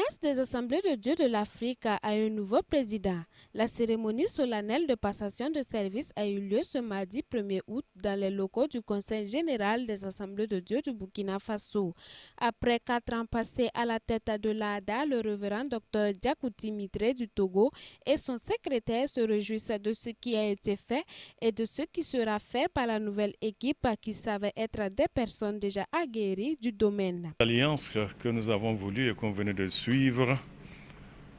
L'Alliance des Assemblées de Dieu de l'Afrique a un nouveau président. La cérémonie solennelle de passation de service a eu lieu ce mardi 1er août dans les locaux du Conseil général des Assemblées de Dieu du Burkina Faso. Après 4 ans passés à la tête de l'ADA, le révérend Dr Diakouti Mitré du Togo et son secrétaire se réjouissent de ce qui a été fait et de ce qui sera fait par la nouvelle équipe qui savait être des personnes déjà aguerries du domaine. L'alliance que nous avons voulu et qu'on venait de suivre,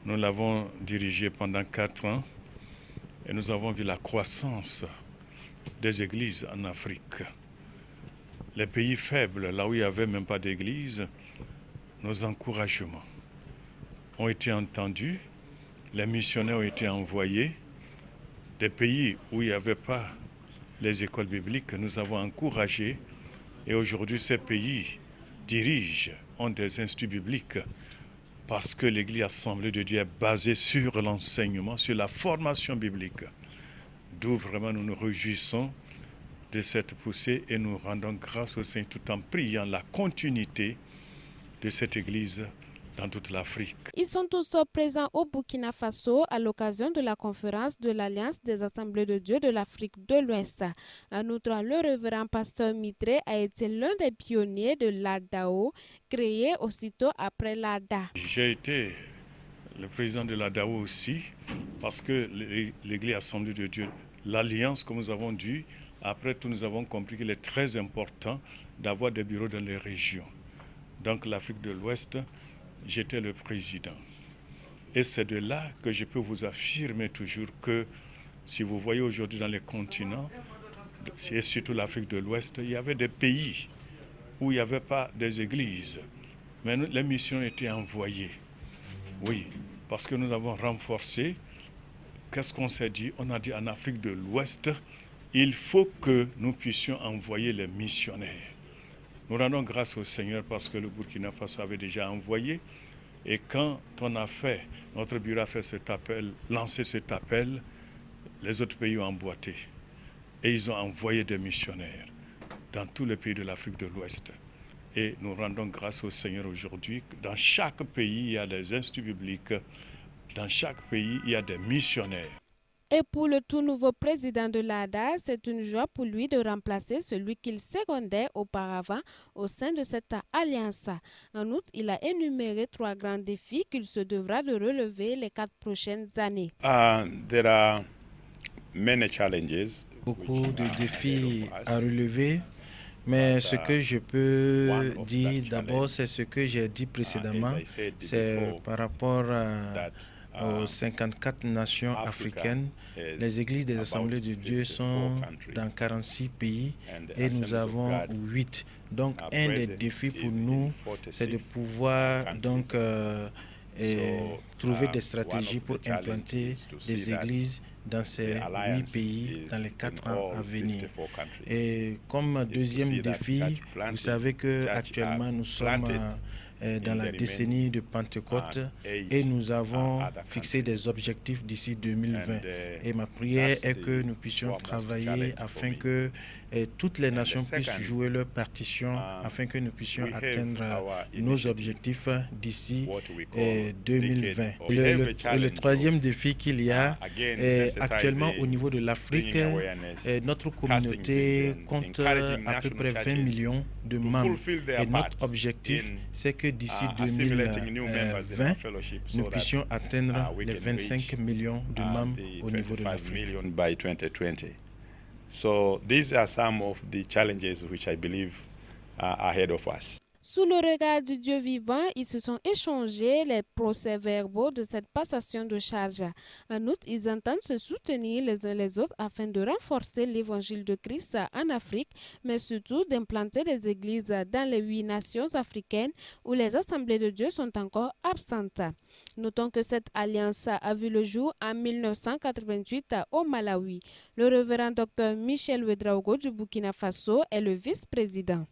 nous l'avons dirigée pendant 4 ans et nous avons vu la croissance des églises en Afrique. Les pays faibles, là où il n'y avait même pas d'église, nos encouragements ont été entendus, les missionnaires ont été envoyés. Des pays où il n'y avait pas les écoles bibliques, nous avons encouragé et aujourd'hui ces pays dirigent, ont des instituts bibliques parce que l'Église Assemblée de Dieu est basée sur l'enseignement, sur la formation biblique. D'où vraiment nous nous réjouissons de cette poussée et nous rendons grâce au Seigneur tout en priant la continuité de cette Église dans toute l'Afrique. Ils sont tous présents au Burkina Faso à l'occasion de la conférence de l'Alliance des Assemblées de Dieu de l'Afrique de l'Ouest. En outre, le révérend pasteur Mitré a été l'un des pionniers de l'ADAO, créé aussitôt après l'ADA. J'ai été le président de l'ADAO aussi, parce que l'Église Assemblée de Dieu, l'Alliance, comme nous avons dit, après tout, nous avons compris qu'il est très important d'avoir des bureaux dans les régions. Donc l'Afrique de l'Ouest, j'étais le président. Et c'est de là que je peux vous affirmer toujours que si vous voyez aujourd'hui dans les continents, et surtout l'Afrique de l'Ouest, il y avait des pays où il n'y avait pas des églises. Mais les missions étaient envoyées. Oui, parce que nous avons renforcé. Qu'est-ce qu'on s'est dit? On a dit en Afrique de l'Ouest, il faut que nous puissions envoyer les missionnaires. Nous rendons grâce au Seigneur parce que le Burkina Faso avait déjà envoyé. Et quand on a fait, notre bureau a fait cet appel, lancé cet appel, les autres pays ont emboîté. Et ils ont envoyé des missionnaires dans tous les pays de l'Afrique de l'Ouest. Et nous rendons grâce au Seigneur aujourd'hui. Dans chaque pays, il y a des instituts bibliques. Dans chaque pays, il y a des missionnaires. Et pour le tout nouveau président de l'ADA, c'est une joie pour lui de remplacer celui qu'il secondait auparavant au sein de cette alliance. En outre, il a énuméré 3 grands défis qu'il se devra de relever les 4 prochaines années. There are many challenges. Beaucoup de défis à relever, mais ce que je peux dire d'abord, c'est ce que j'ai dit précédemment, c'est par rapport aux 54 nations africaines. Les églises des Assemblées de Dieu sont dans 46 pays et nous avons 8. Donc un des défis pour nous, c'est de pouvoir donc trouver des stratégies pour implanter des églises dans ces 8 pays dans les 4 ans à venir. Et comme deuxième défi, vous savez qu'actuellement nous sommes dans la décennie de Pentecôte et nous avons fixé des objectifs d'ici 2020. Et ma prière est que nous puissions travailler afin que toutes les nations puissent jouer leur partition afin que nous puissions atteindre nos objectifs d'ici 2020. Le troisième défi qu'il y a actuellement au niveau de l'Afrique, notre communauté compte à peu près 20 millions de membres. Et notre objectif, c'est que d'ici 2020, nous puissions atteindre les 25 millions de membres au niveau de l'Afrique. So these are some of the challenges which I believe are ahead of us. Sous le regard du Dieu vivant, ils se sont échangés les procès-verbaux de cette passation de charge. En outre, ils entendent se soutenir les uns les autres afin de renforcer l'évangile de Christ en Afrique, mais surtout d'implanter des églises dans les 8 nations africaines où les assemblées de Dieu sont encore absentes. Notons que cette alliance a vu le jour en 1988 au Malawi. Le révérend Dr Michel Ouedraogo du Burkina Faso est le vice-président.